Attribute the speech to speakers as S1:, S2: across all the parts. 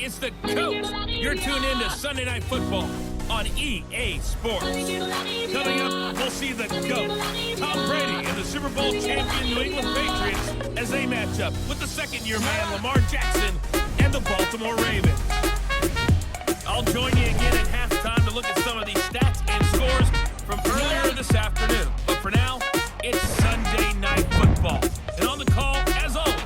S1: it's the coach. You're tuned in to Sunday Night Football on EA Sports. Coming up, we'll see the GOAT, Tom Brady, and the Super Bowl champion New England Patriots as they match up with the second-year man Lamar Jackson and the Baltimore Ravens. I'll join you again at halftime to look at some of these stats and scores from earlier this afternoon. But for now, it's Sunday Night Football. And on the call, as always,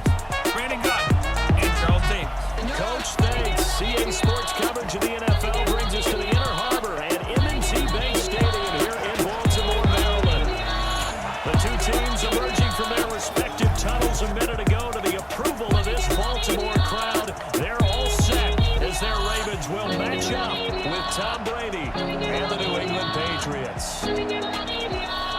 S1: Brandon Godden and Charles Davis.
S2: Coach, thanks. CA Sports coverage of the NFL brings us to the Inner Harbor and M&T Bank Stadium here in Baltimore, Maryland. The two teams emerging from their respective tunnels a minute ago to the approval of this Baltimore crowd. They're all set as their Ravens will match up with Tom Brady and the New England Patriots.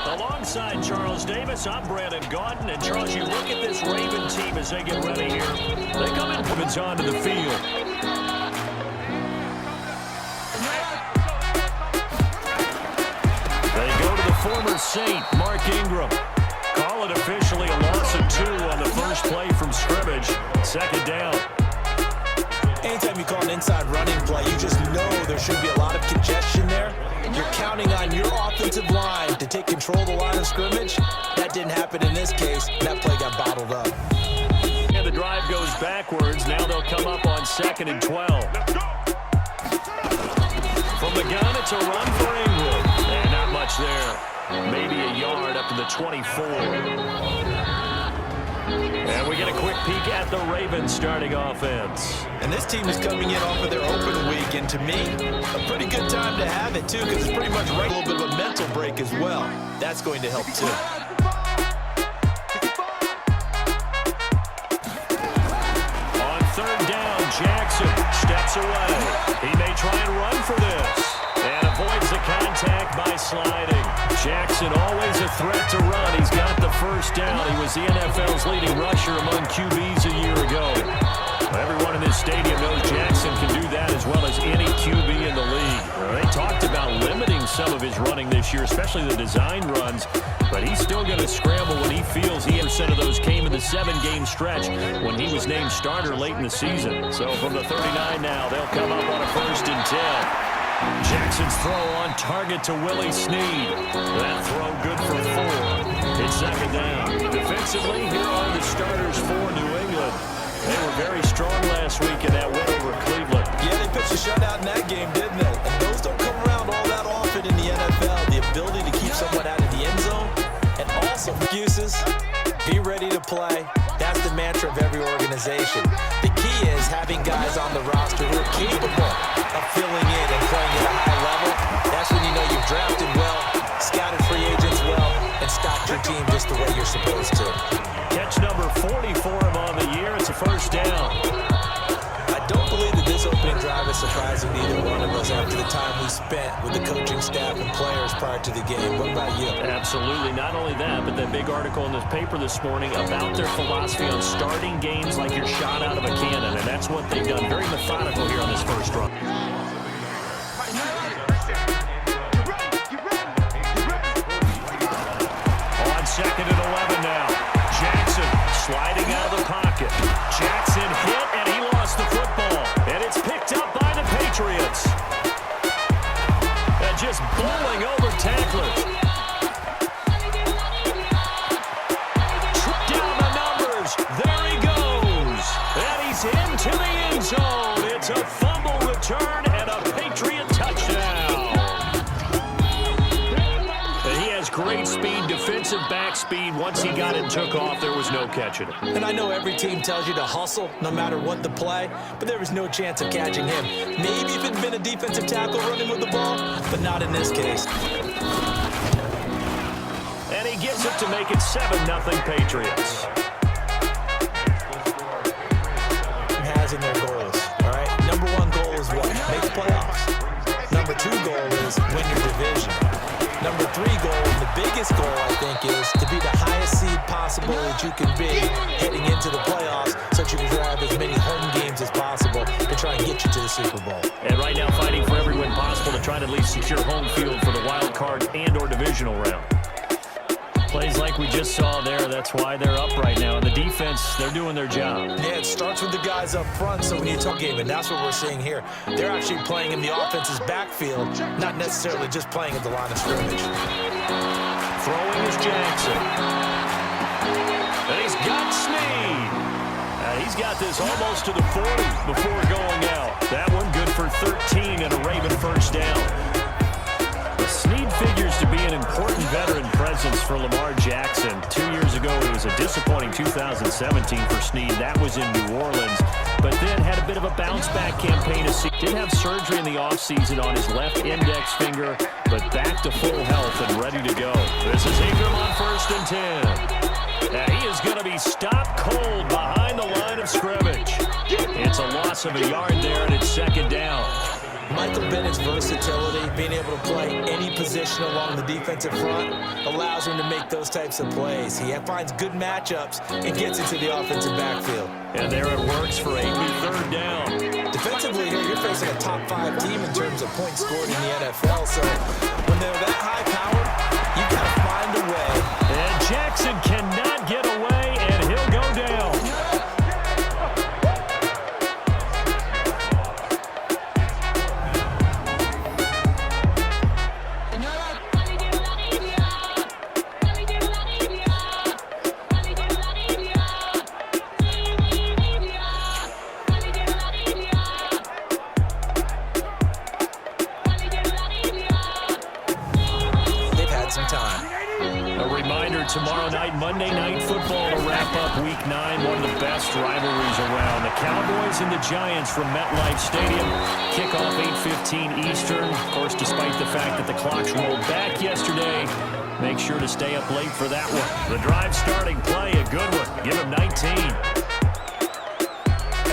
S2: Alongside Charles Davis, I'm Brandon Godden. And Charles, you look at this Raven team as they get ready here. They come in, Ravens onto the field. They go to the former Saint, Mark Ingram. Call it officially a loss of 2 on the first play from scrimmage. Second down.
S3: Anytime you call an inside running play, you just know there should be a lot of congestion there. You're counting on your offensive line to take control of the line of scrimmage. That didn't happen in this case. That play got bottled up.
S2: And the drive goes backwards. Now they'll come up on 2nd and 12. From the gun, it's a run for England. And not much there. Maybe a yard up to the 24. And we get a quick peek at the Ravens starting offense.
S3: And this team is coming in off of their open week, and to me, a pretty good time to have it, too, because it's pretty much right, a little bit of a mental break as well. That's going to help, too.
S2: On 3rd down, Jackson steps away. He may try and run for this. And avoids the contact by sliding. Jackson always a threat to run. He's got the first down. He was the NFL's leading rusher among QBs a year ago. Everyone in this stadium knows Jackson can do that as well as any QB in the league. They talked about limiting some of his running this year, especially the design runs, but he's still going to scramble when he feels he % of those came in the 7-game stretch when he was named starter late in the season. So from the 39 now, they'll come up on a 1st and 10. Jackson's throw on target to Willie Snead. That throw good for 4. It's 2nd down. Defensively, here are the starters for New England. They were very strong last week in that win over Cleveland.
S3: Yeah, they pitched a shutout in that game, didn't they? And those don't come around all that often in the NFL. The ability to keep someone out of the end zone and also excuses. Be ready to play. That's the mantra of every organization. The key is having guys on the roster who are capable of filling in and playing at a high level. That's when you know you've drafted well, scouted free agents well, and stocked your team just the way you're supposed to.
S2: Catch number 40 for him on the year. It's a 1st down.
S3: I don't believe that this opening drive is surprising to either one of us after the time we spent with the coaching staff and players prior to the game. What about you?
S2: Absolutely. Not only that, but that big article in the paper this morning about their philosophy on starting games like you're shot out of a cannon, and that's what they've done. Very methodical here on this first run. On 2nd and 11 now. Jackson sliding out of the pocket. Jackson hit, and he lost the football. And it's picked up by the Patriots. And just bowling over tacklers. Down the numbers. There he goes. And he's into the end zone. It's a fumble return and a Patriot touchdown. And he has great speed, defensive back speed. Once he got it and took off, there was no catching it.
S3: And I know every team tells you to hustle no matter what the play, but there was no chance of catching him. Maybe if it had been a defensive tackle running with the ball, but not in this case.
S2: And he gets it to make it 7-0 Patriots.
S3: Has in their goals, all right? Number 1 goal is what? Make the playoffs. Number 2 goal is win your division. Number 3 goal, and the biggest goal, I think, is to be the highest seed possible that you can be heading into the playoffs so that you can grab as many home games as possible to try and get you to the Super Bowl.
S2: And right now fighting for every win possible to try to at least secure home field for the wild card and or divisional round. Plays like we just saw there, that's why they're up right now. And the defense, they're doing their job.
S3: Yeah, it starts with the guys up front, so when you talk game, and that's what we're seeing here. They're actually playing in the offense's backfield, not necessarily just playing at the line of scrimmage.
S2: Throwing is Jackson. And he's got Snead. He's got this almost to the 40 before going out. That one good for 13 and a Raven first down. Snead figures to be an important veteran presence for Lamar Jackson. 2 years ago, it was a disappointing 2017 for Snead. That was in New Orleans, but then had a bit of a bounce-back campaign. Did have surgery in the offseason on his left index finger, but back to full health and ready to go. This is Ingram on 1st and 10. He is going to be stopped cold behind the line of scrimmage. It's a loss of a yard there, and it's 2nd down.
S3: Michael Bennett's versatility, being able to play any position along the defensive front, allows him to make those types of plays. He finds good matchups and gets into the offensive backfield.
S2: And there it works for a 3rd down.
S3: Defensively here, you're facing a top 5 team in terms of points scored in the NFL, so when they're that high-powered, you've got to find a way.
S2: And Jackson cannot get away, and he'll go down. Tomorrow night, Monday Night Football to wrap up Week 9, one of the best rivalries around. The Cowboys and the Giants from MetLife Stadium. Kickoff 8:15 Eastern. Of course, despite the fact that the clocks rolled back yesterday, make sure to stay up late for that one. The drive starting play, a good one. Give him 19.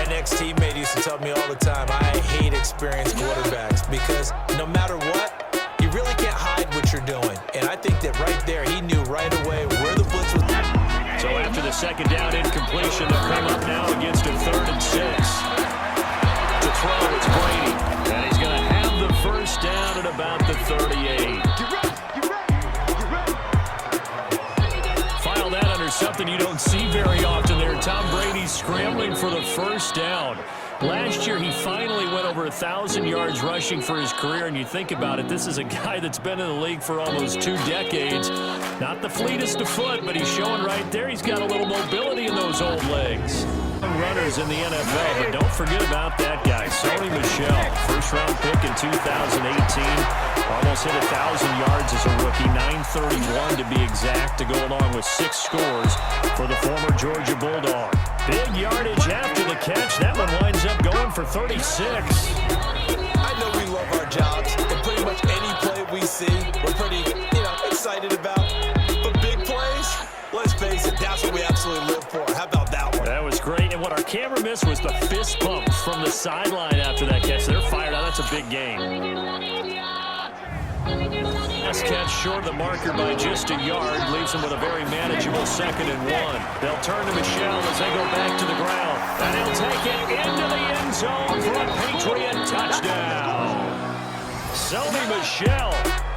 S3: An ex-teammate used to tell me all the time, I hate experienced quarterbacks because no matter what, you really can't hide what you're doing. And I think that right there, he knew right away where the blitz was.
S2: So after the 2nd down incompletion, they'll come up now against a 3rd and 6. To throw, it's Brady. And he's going to have the first down at about the 38. File that under something you don't see very often there. Tom Brady's scrambling for the first down. Last year, he finally went over 1,000 yards rushing for his career, and you think about it, this is a guy that's been in the league for almost 2 decades. Not the fleetest of foot, but he's showing right there he's got a little mobility in those old legs. Runners in the NFL, but don't forget about that guy, Sony Michel. First-round pick in 2018. Almost hit 1,000 yards as a rookie, 931 to be exact, to go along with 6 scores for the former Georgia Bulldog. Big yardage after the catch. That one winds up going for 36.
S3: I know we love our jobs, and pretty much any play we see, we're pretty, excited about. But big plays, let's face it, that's what we absolutely live for. How about that one?
S2: That was great, and what our camera missed was the fist pump from the sideline after that catch. They're fired out. That's a big game. Last catch short of the marker by just a yard, leaves them with a very manageable 2nd and 1. They'll turn to Michel as they go back to the ground. And he'll take it into the end zone for a Patriot touchdown. Sony Michel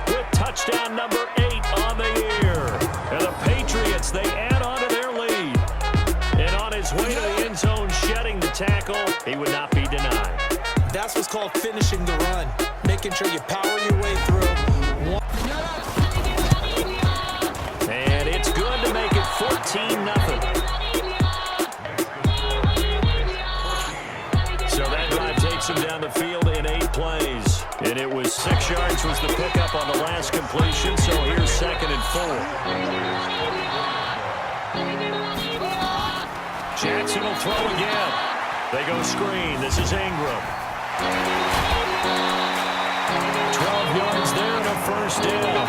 S2: with touchdown number 8 on the year. And the Patriots, they add on to their lead. And on his way to the end zone, shedding the tackle, he would not be denied.
S3: That's what's called finishing the run. Making sure you power your way through.
S2: And it's good to make it 14-0. So that drive takes him down the field in 8 plays. And it was 6 yards was the pickup on the last completion. So here's 2nd and 4. Jackson will throw again. They go screen. This is Ingram. 12 yards there and a first down.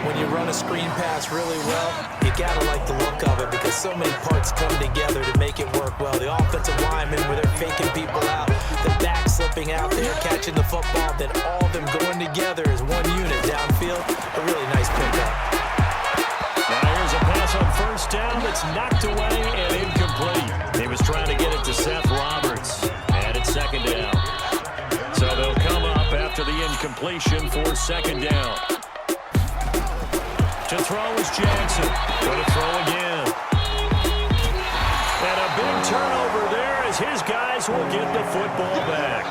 S3: When you run a screen pass really well, you gotta like the look of it because so many parts come together to make it work well. The offensive linemen, where they're faking people out, the back slipping out there, catching the football, then all of them going together as one unit downfield. A really nice pickup.
S2: Now here's a pass on first down that's knocked away and incomplete. He was trying to get it to Seth Roberts, and it's 2nd down. So they'll come up after the incompletion for 2nd down. To throw is Jackson. Going to throw again. And a big turnover there as his guys will get the football back.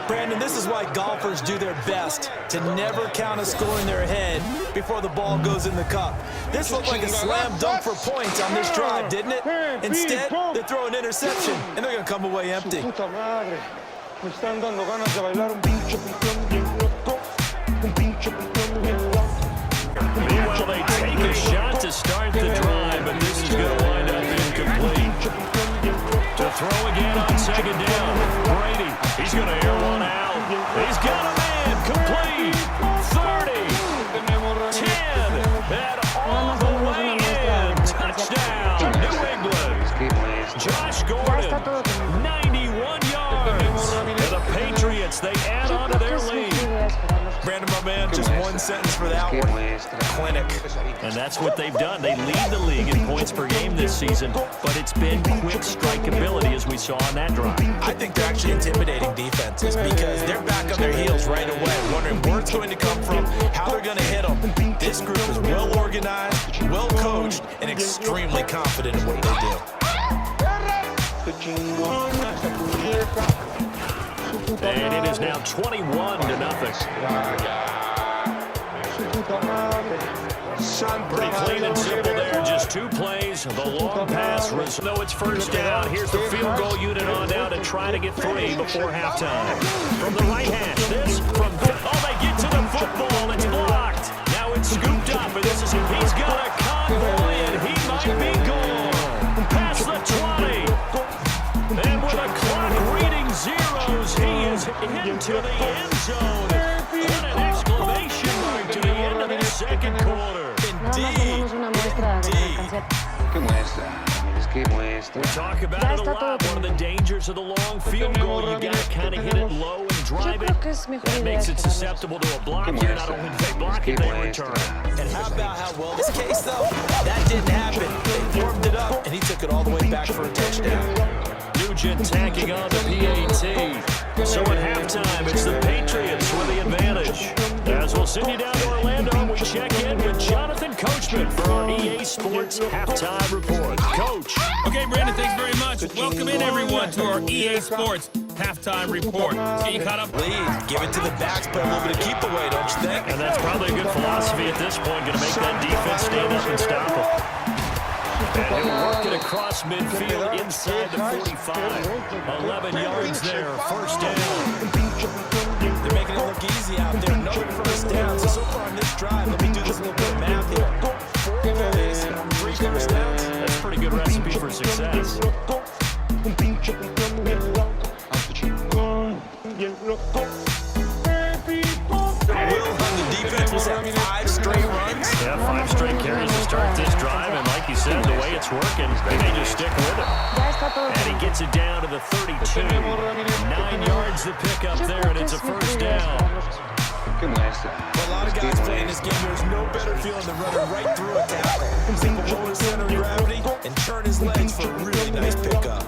S3: Brandon, this is why golfers do their best to never count a score in their head before the ball goes in the cup. This looked like a slam dunk for points on this drive, didn't it? Instead, they throw an interception, and they're going to come away empty.
S2: Meanwhile, they take a shot to start the drive, but this is going to wind up incomplete. To throw again on second down. Brady, he's going to air one out. He's got a man, complete. 30, 10, and all the way in. Touchdown, New England. Josh Gordon, 91 yards. And the Patriots, they add on to their lead.
S3: Brandon, my man, just one sentence for that one. Clinic.
S2: And that's what they've done. They lead the league in points per game this season, but it's been quick strike ability as we saw on that drive.
S3: I think they're actually intimidating defenses because they're back on their heels right away, wondering where it's going to come from, how they're going to hit them. This group is well organized, well coached, and extremely confident in what they do.
S2: And it is now 21-0. Pretty clean and simple there. Just 2 plays. The long pass. No, it's first down. Here's the field goal unit on now to try to get 3 before halftime. From the right hash, this from... Oh, they get to the football. It's blocked. Now it's scooped up. And this is... He's got a convoy, and he might be gone. Past the 20. And with a clock reading zeros, he is into the end zone. What an exclamation mark to the end of the second quarter.
S3: Indeed.
S2: We talk about it a lot. One of the dangers of the long field goal, you got to kind of hit it low and drive it. That makes it susceptible to a block here. Not only do they block it, they return.
S3: And how about how well this case, though? That didn't happen. They warmed it up, and he took it all the way back for a touchdown.
S2: Nugent tacking on the PAT. So at halftime, it's the Patriots with the advantage. As we'll send you down to Orlando, we check in with Jonathan Coachman for our EA Sports Halftime Report. Coach.
S1: Okay, Brandon, thanks very much. Welcome in, everyone, to our EA Sports Halftime Report. Let's get you caught up.
S3: Lead. Give it to the backs, play a little bit of keep away, don't you think?
S2: And that's probably a good philosophy at this point. Going to make that defense stand up and stop them. And he'll work it across midfield inside the 45. 11 yards there, first down.
S3: They're making it look easy out there. Another first down. So far on this drive, let me do this little bit of math here. 4 plays, 3 first downs.
S2: That's a pretty good recipe for success.
S3: Will on the defense was at 5 straight runs.
S2: Yeah, 5 straight carries to start this drive, and like you said, the way it's working, they may just stick with it. And he gets it down to the 32. 9 yards to pick up there, and it's a first down.
S3: A lot of guys playing this game, there's no better feeling than running right through a tackle. Simple lower center of gravity and turn his legs for a really nice pickup.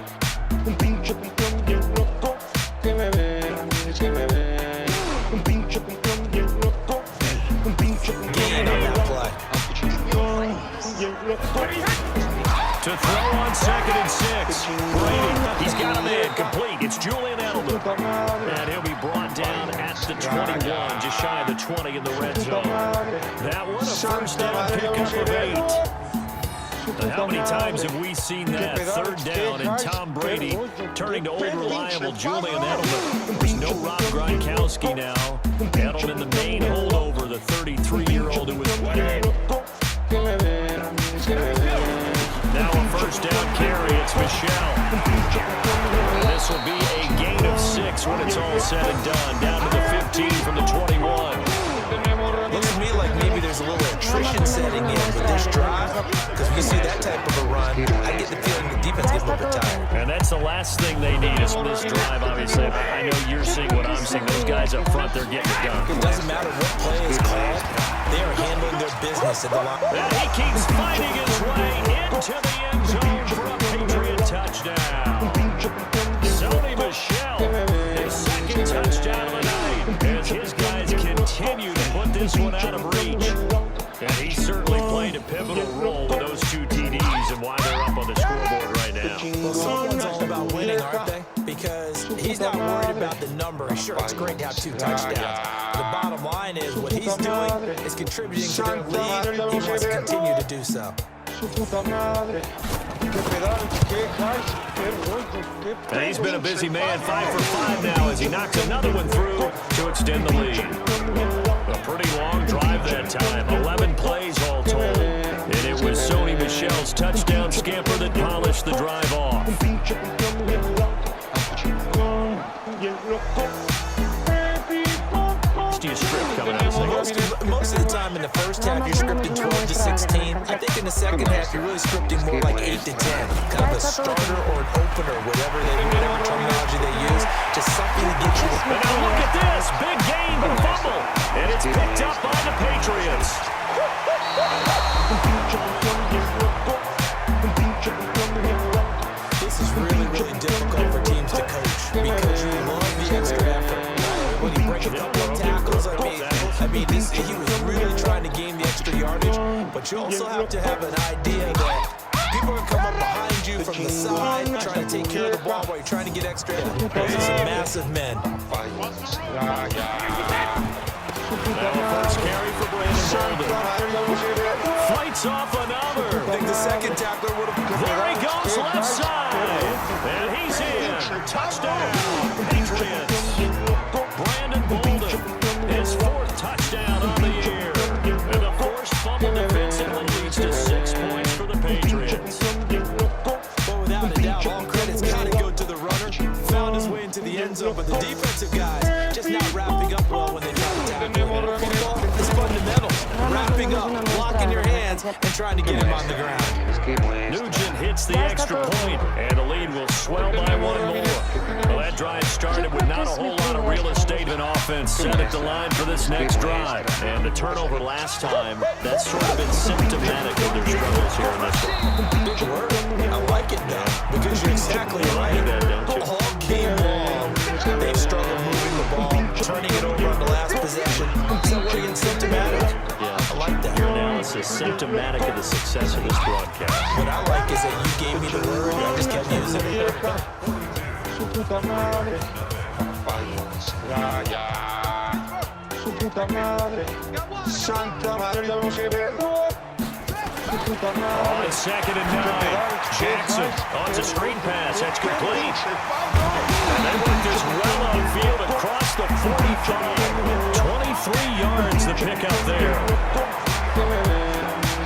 S3: Gain on that play.
S2: To throw on 2nd and 6. Brady, he's got him in, complete. It's Julian Edelman. And he'll be brought down at the 21, just shy of the 20 in the red zone. That one, a first down pickup of 8. But how many times have we seen that? 3rd down and Tom Brady turning to old reliable Julian Edelman. There's no Rob Gronkowski now. Edelman the main holdover, the 33-year-old who was wet. Now a first down carry, it's Michelle. This will be a gain of 6 when it's all said and done. Down to the 15 from the 21.
S3: Looks to me like maybe there's a little attrition setting in with this drive, because when you see that type of a run, I get the feeling the defense gets a little bit tired.
S2: And that's the last thing they need is this drive, obviously. I know you're seeing what I'm seeing. Those guys up front, they're getting it done.
S3: It doesn't matter what play is called. They are handling their business in the line.
S2: And he keeps fighting his way into the end zone for a Patriot touchdown. Sony Michel, his 2nd touchdown of the night, as his guys continue to put this
S3: Well, someone's all about winning, aren't they? Because he's not worried about the number. Sure, it's great to have 2 touchdowns. The bottom line is what he's doing is contributing to their lead. He wants to continue to do so.
S2: And he's been a busy man, 5 for 5 now as he knocks another one through to extend the lead. A pretty long drive that time, 11 plays all told. And it was Sony Michel's touchdown scamper that polished the drive off. Strip coming out of
S3: most of the time in the first half, you're scripting 12 to 16. I think in the second half, you're really scripting more like 8 to 10. Kind of a starter or an opener, whatever terminology they use. Just something to get you.
S2: But now look at this. Big gain, but fumble. And it's picked up by the Patriots.
S3: This is really, really difficult for teams to coach because you love the extra effort. When you break a couple of tackles, I mean, he was really trying to gain the extra yardage, but you also have to have an idea that people are going to come up behind you from the side, trying to take care of the ball while you're trying to get extra. Those are some massive men.
S2: Now a first carry for Brandon Bolden. Fights off another.
S3: I think the second tackler would have...
S2: There he goes, left side. And he's in. Touchdown, Patriots. Brandon Bolden, his 4th touchdown of the year. And the forced fumble defensively leads to 6 points for the Patriots.
S3: But without a doubt, all credit's got to go to the runner. Found his way into the end zone, but the defensive guys just not wrapping up well when they try to tackle. Football is fundamentals. Wrapping up, blocking your hands, and trying to get him on the ground.
S2: Nugent hits the extra point, and the lead will swell by 1 more. Well, that drive started with not a whole lot of real estate in offense set at the line for this next drive. And the turnover last time, that's sort of been symptomatic of their struggles here in this one.
S3: Good word. I like it, though, because you're exactly right. All game long, they've struggled moving the ball, turning it over on the last possession. So what again, symptomatic?
S2: Yeah,
S3: I like that.
S2: Your analysis symptomatic of the success of this broadcast.
S3: What I like is that you gave me the word, and I just kept using it.
S2: On 2nd and 9, Jackson on a screen pass, that's complete. And they worked this well upfield across the 45. 23 yards the pickup there.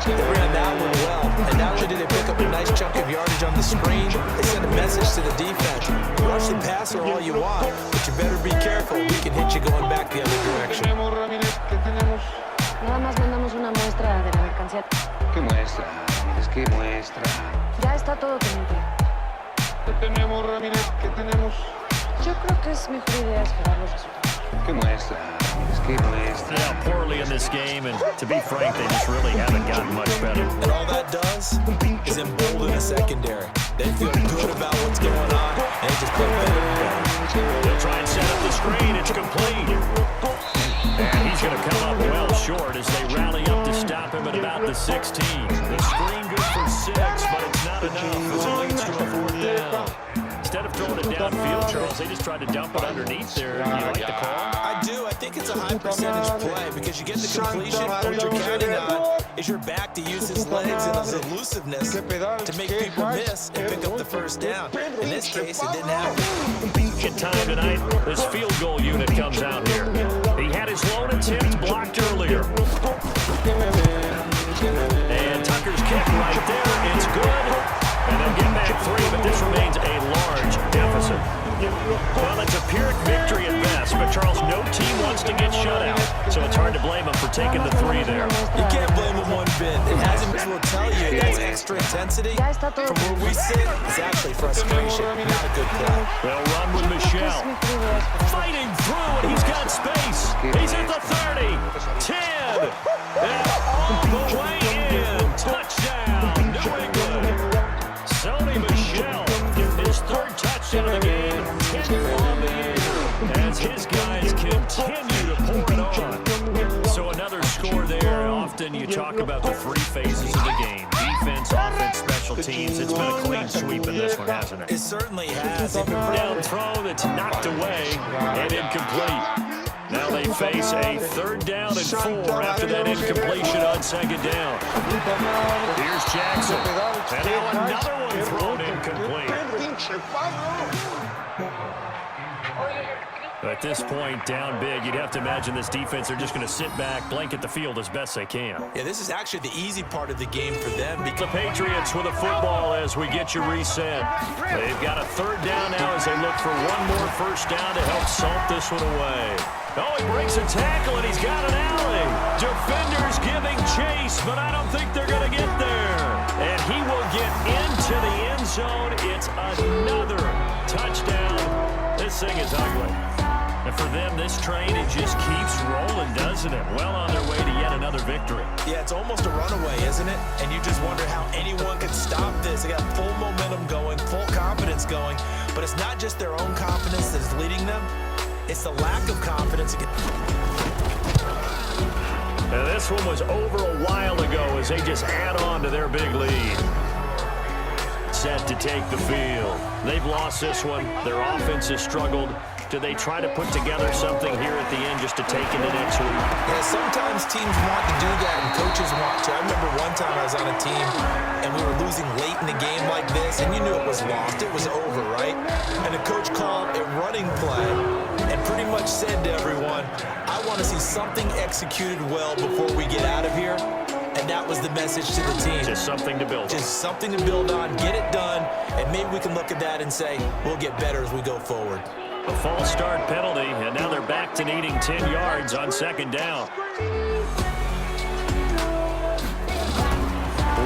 S3: They ran that one well, and not only did they pick up a nice chunk of yardage on the screen, they sent a message to the defense. Rush the passer all you want, but you better be careful. We can hit you going back the other direction.
S4: Nada más mandamos una muestra de la mercancía.
S5: ¿Qué muestra? ¿Qué muestra?
S4: Ya está todo teniente.
S5: ¿Qué tenemos, Ramírez? ¿Qué tenemos?
S4: Yo creo que es mejor idea esperar los resultados.
S5: ¿Qué muestra? ¿Qué muestra?
S2: Yeah, poorly in this game, and to be frank, they just really haven't gotten much better.
S3: And all that does is embolden the secondary. They feel good about what's going on, and they just play better and better.
S2: They'll try and set up the screen. It's complete. And he's going to come up well short as they rally up to stop him at about the 16. The screen good for 6, but it's not enough as it leads to a 4th down. Instead of throwing it downfield, Charles, they just tried to dump it underneath there. Do you like the call?
S3: I do. I think it's a high percentage play because you get the completion. What you're counting on is your back to use his legs and his elusiveness to make people miss and pick up the 1st down. In this case, it didn't happen.
S2: At time tonight, this field goal unit comes out here. He had his lone attempt blocked earlier. And Tucker's kick right there. It's good. And they'll get back 3, but this remains a large deficit. Well, it's a Pyrrhic victory at best, but Charles, no team wants to get shut out, so it's hard to blame them for taking the 3 there.
S3: You can't blame them one bit. It hasn't been will tell you that's extra intensity. From where we sit, it's actually frustration, not a good play.
S2: They'll run with Michel. Fighting through, and he's got space. He's at the 30, 10, and all the way in. Touchdown, New England. Sony Michel, his 3rd touchdown of the game, 10th on the year, as his guys continue to pour it on. So another score there. Often you you talk about the three phases of the game, defense, offense, special teams, it's been a clean sweep in this one, hasn't it?
S3: It certainly has.
S2: Down throw that's knocked away and incomplete. Now they face a 3rd down and 4 after that incompletion on 2nd down. Here's Jackson. And now another one thrown incomplete. At this point, down big, you'd have to imagine this defense are just going to sit back, blanket the field as best they can.
S3: Yeah, this is actually the easy part of the game for them.
S2: The Patriots with a football as we get you reset. They've got a 3rd down now as they look for one more 1st down to help salt this one away. Oh, he breaks a tackle, and he's got an alley. Defenders giving chase, but I don't think they're going to get there. And he will get into the end zone. It's another touchdown. This thing is ugly. And for them, this train, it just keeps rolling, doesn't it? Well on their way to yet another victory.
S3: Yeah, it's almost a runaway, isn't it? And you just wonder how anyone could stop this. They got full momentum going, full confidence going. But it's not just their own confidence that's leading them. It's the lack of confidence.
S2: Now, this one was over a while ago as they just add on to their big lead. Set to take the field. They've lost this one. Their offense has struggled. Do they try to put together something here at the end just to take into next week?
S3: Yeah, sometimes teams want to do that and coaches want to. I remember one time I was on a team and we were losing late in the game like this, and you knew it was lost. It was over, right? And the coach called a running play and pretty much said to everyone, I want to see something executed well before we get out of here. And that was the message to the team.
S2: Just something to build on.
S3: Just something to build on, get it done, and maybe we can look at that and say, we'll get better as we go forward.
S2: A false start penalty, and now they're back to needing 10 yards on 2nd down.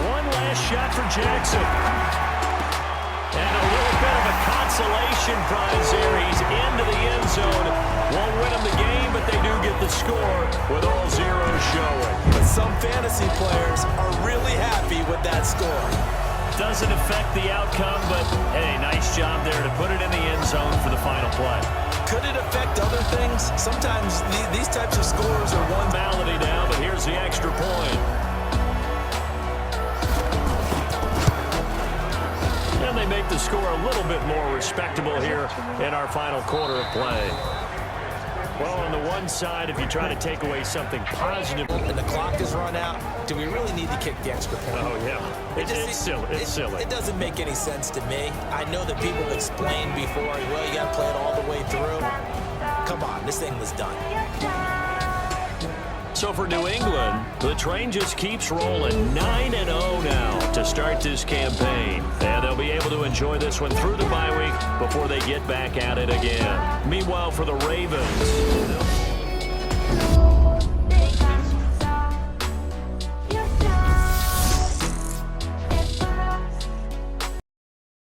S2: One last shot for Jackson. And a little bit of a consolation prize here. He's into the end zone. Won't win them the game, but they do get the score with all zeros showing.
S3: But some fantasy players are really happy with that score.
S2: Doesn't affect the outcome, but hey, nice job there to put it in the end zone for the final play.
S3: Could it affect other things? Sometimes these types of scores are one.
S2: Malady now, but here's the extra point. And they make the score a little bit more respectable here in our final quarter of play. Well, on the one side, if you try to take away something positive.
S3: And the clock is run out, do we really need to kick the extra point?
S2: Oh, yeah. It's silly. It's silly.
S3: It doesn't make any sense to me. I know that people have explained before, well, you got to play it all the way through. Come on, this thing was done.
S2: So for New England, the train just keeps rolling 9-0 now to start this campaign. And they'll be able to enjoy this one through the bye week before they get back at it again. Meanwhile, for the Ravens,